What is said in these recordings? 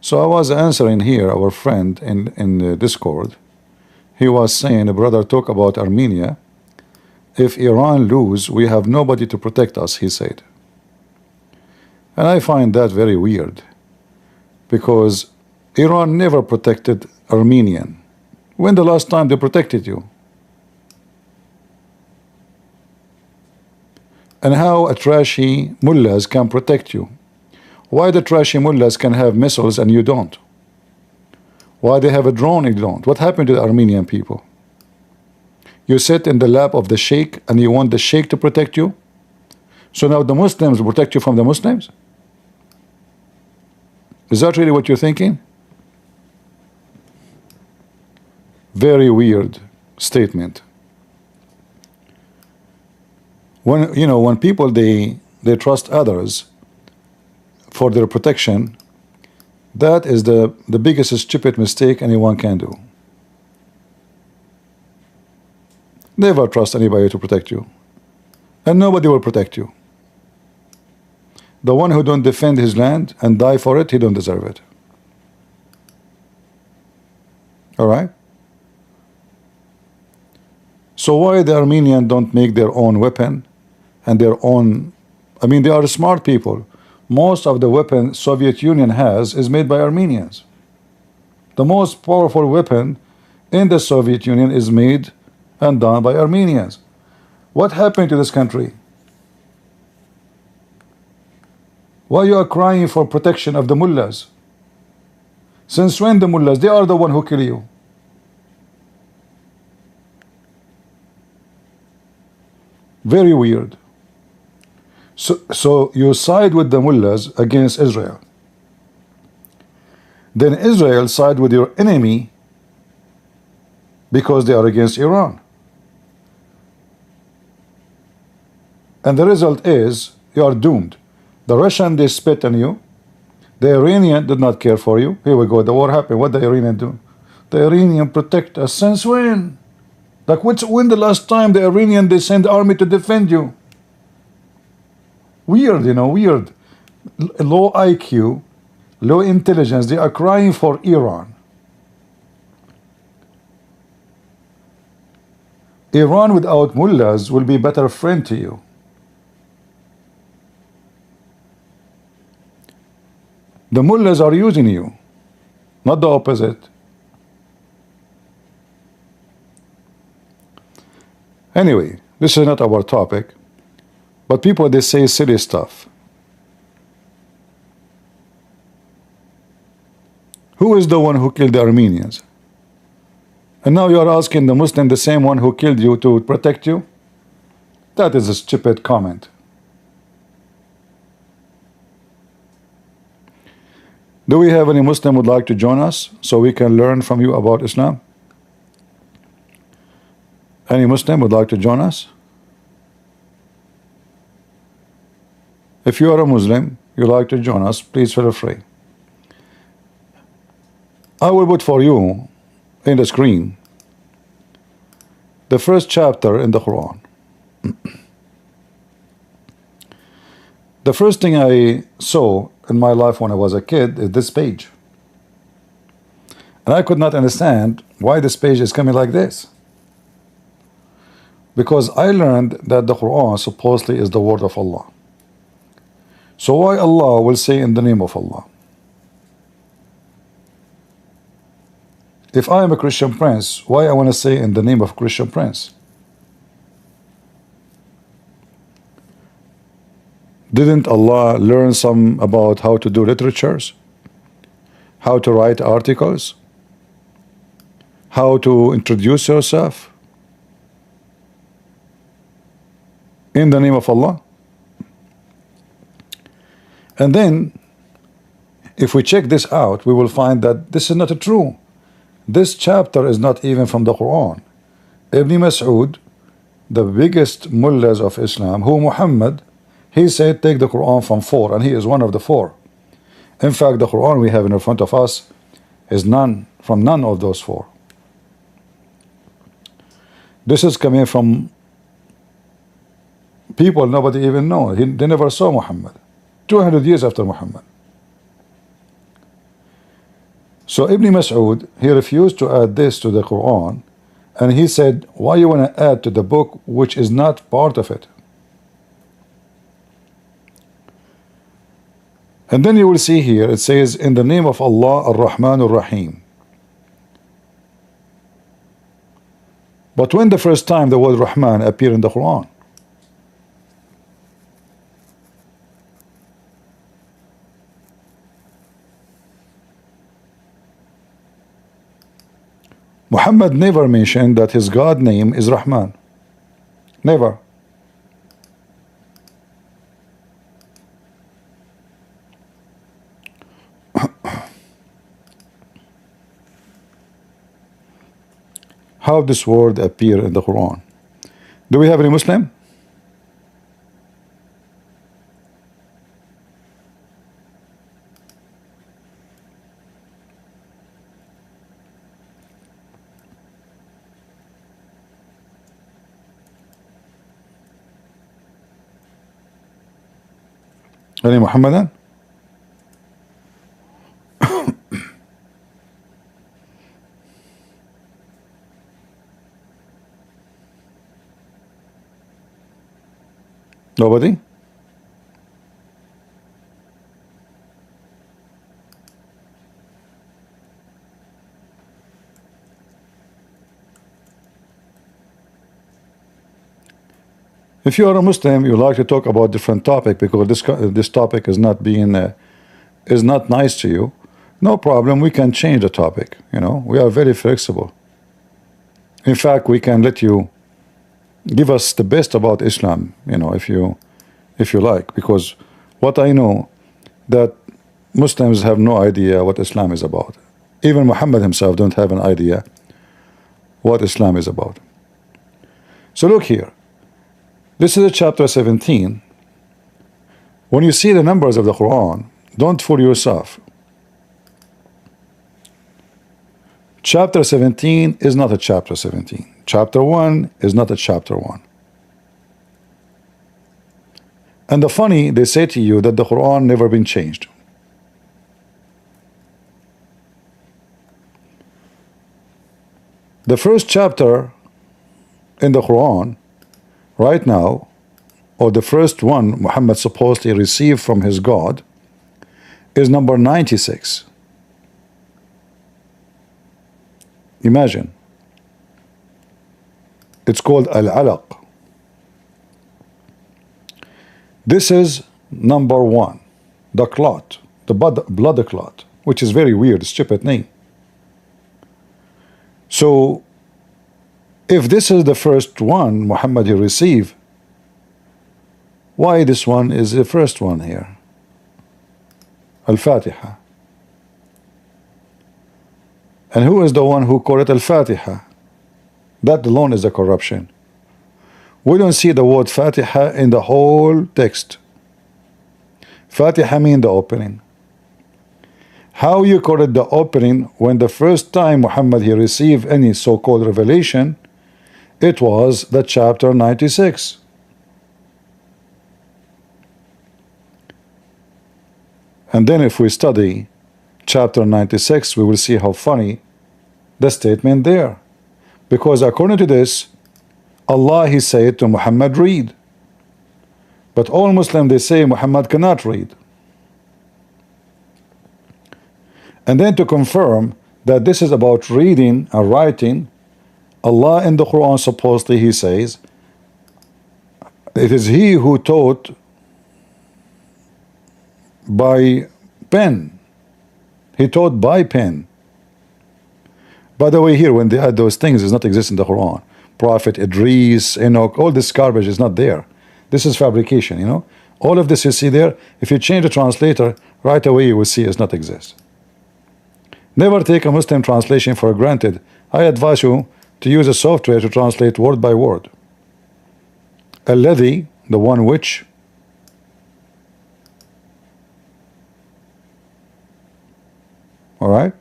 So I was answering here our friend in the Discord. He was saying, a brother talk about Armenia. If Iran lose, we have nobody to protect us, he said. And I find that very weird, because Iran never protected Armenian. When the last time they protected you? And how a trashy mullahs can protect you? Why the trashy mullahs can have missiles and you don't? Why they have a drone and you don't? What happened to the Armenian people? You sit in the lap of the sheikh and you want the sheikh to protect you? So now the Muslims protect you from the Muslims? Is that really what you're thinking? Very weird statement. When when people they trust others for their protection, that is the biggest stupid mistake anyone can do. Never trust anybody to protect you, and nobody will protect you. The one who don't defend his land and die for it, he don't deserve it. All right? So why the Armenians don't make their own weapon and their own? I mean, they are smart people. Most of the weapon Soviet Union has is made by Armenians. The most powerful weapon in the Soviet Union is made and done by Armenians. What happened to this country? Why you are crying for protection of the mullahs? Since when the mullahs? They are the one who kill you. Very weird. So you side with the mullahs against Israel. Then Israel side with your enemy because they are against Iran. And the result is you are doomed. The Russian, they spit on you. The Iranian did not care for you. Here we go. The war happened. What the Iranian do? The Iranian protect us. Since when? Like when the last time the Iranian they send army to defend you? Weird, weird. Low IQ, low intelligence. They are crying for Iran. Iran without mullahs will be a better friend to you. The mullahs are using you, not the opposite. Anyway, this is not our topic, but people, they say silly stuff. Who is the one who killed the Armenians? And now you are asking the Muslim, the same one who killed you, to protect you? That is a stupid comment. Do we have any Muslim would like to join us so we can learn from you about Islam? Any Muslim would like to join us? If you are a Muslim, you like to join us, please feel free. I will put for you in the screen the first chapter in the Quran. The first thing I saw in my life when I was a kid is this page. And I could not understand why this page is coming like this. Because I learned that the Quran supposedly is the word of Allah. So why Allah will say in the name of Allah? If I am a Christian prince, why I want to say in the name of Christian prince? Didn't Allah learn some about how to do literatures? How to write articles? How to introduce yourself? In the name of Allah? And then, if we check this out, we will find that this is not true. This chapter is not even from the Quran. Ibn Mas'ud, the biggest mullahs of Islam, who Muhammad, he said take the Quran from 4, and he is one of the 4. In fact, the Quran we have in front of us is from none of those 4. This is coming from people nobody even know. They never saw Muhammad. 200 years after Muhammad. So Ibn Mas'ud, he refused to add this to the Quran, and he said, why you want to add to the book which is not part of it? And then you will see here, it says, in the name of Allah, Ar-Rahman Ar-Rahim. But when the first time the word Rahman appeared in the Quran? Muhammad never mentioned that his God name is Rahman. Never. How this word appear in the Quran? Do we have any Muslim? Any Muhammadan? Nobody? If you are a Muslim, you like to talk about different topic because this topic is not being is not nice to you. No problem. We can change the topic. You know, we are very flexible. In fact, we can let you give us the best about Islam. You know, if you like, because what I know that Muslims have no idea what Islam is about. Even Muhammad himself don't have an idea what Islam is about. So look here. This is chapter 17. When you see the numbers of the Quran, don't fool yourself. Chapter 17 is not a chapter 17. Chapter 1 is not a chapter 1. And the funny, they say to you that the Quran never been changed. The first chapter in the Quran right now, or the first one Muhammad supposedly received from his God, is number 96. Imagine. It's called Al-Alaq. This is number 1, the clot, the blood clot, which is very weird, stupid name. So if this is the first one Muhammad he received, why this one is the first one here? Al-Fatiha. And who is the one who called it Al-Fatiha? That alone is a corruption. We don't see the word Fatiha in the whole text. Fatiha means the opening. How you call it the opening when the first time Muhammad he received any so-called revelation, it was the chapter 96. And then if we study chapter 96, we will see how funny the statement there. Because according to this, Allah he said to Muhammad, read. But all Muslims, they say Muhammad cannot read. And then to confirm that this is about reading and writing, Allah in the Quran supposedly he says, it is he who taught by pen. He taught by pen. By the way, here when they add those things, does not exist in the Quran. Prophet Idris, Enoch, all this garbage is not there. This is fabrication, you know. All of this you see there, if you change the translator, right away you will see it does not exist. Never take a Muslim translation for granted. I advise you to use a software to translate word by word. Alladhi, the one which, all right,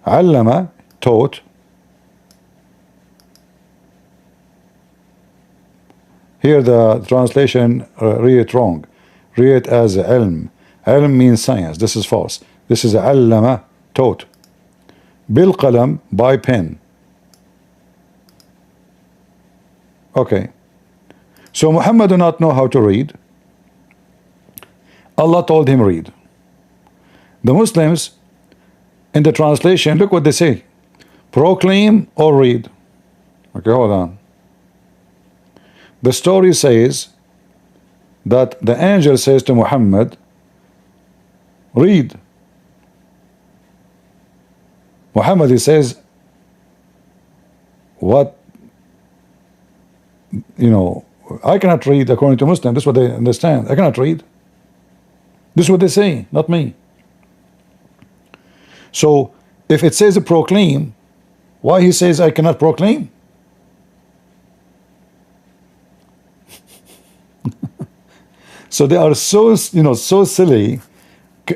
Allama, taught. Here the translation read it wrong. Read it as ilm. Ilm means science. This is false. This is allama, taught. بالقلم, by pen. Okay. So Muhammad do not know how to read. Allah told him read. The Muslims in the translation, look what they say: proclaim or read. Okay, hold on. The story says that the angel says to Muhammad, read. Muhammad, he says, what, you know, I cannot read according to Muslim. This is what they understand. I cannot read. This is what they say, not me. So if it says proclaim, why he says I cannot proclaim? So they are so, you know, so silly.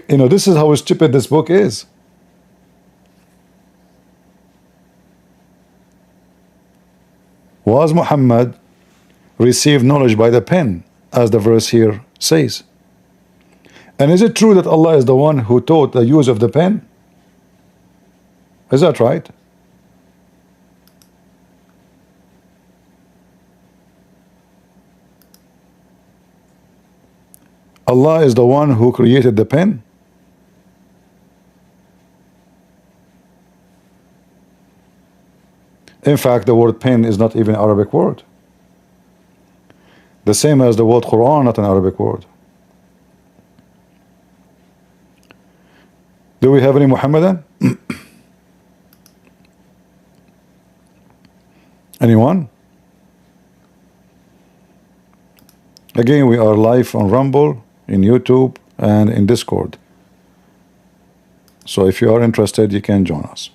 You know, this is how stupid this book is. Was Muhammad received knowledge by the pen, as the verse here says? And is it true that Allah is the one who taught the use of the pen? Is that right? Allah is the one who created the pen? In fact, the word pen is not even an Arabic word. The same as the word Quran, not an Arabic word. Do we have any Muhammadan? Anyone? Again, we are live on Rumble, in YouTube, and in Discord. So if you are interested, you can join us.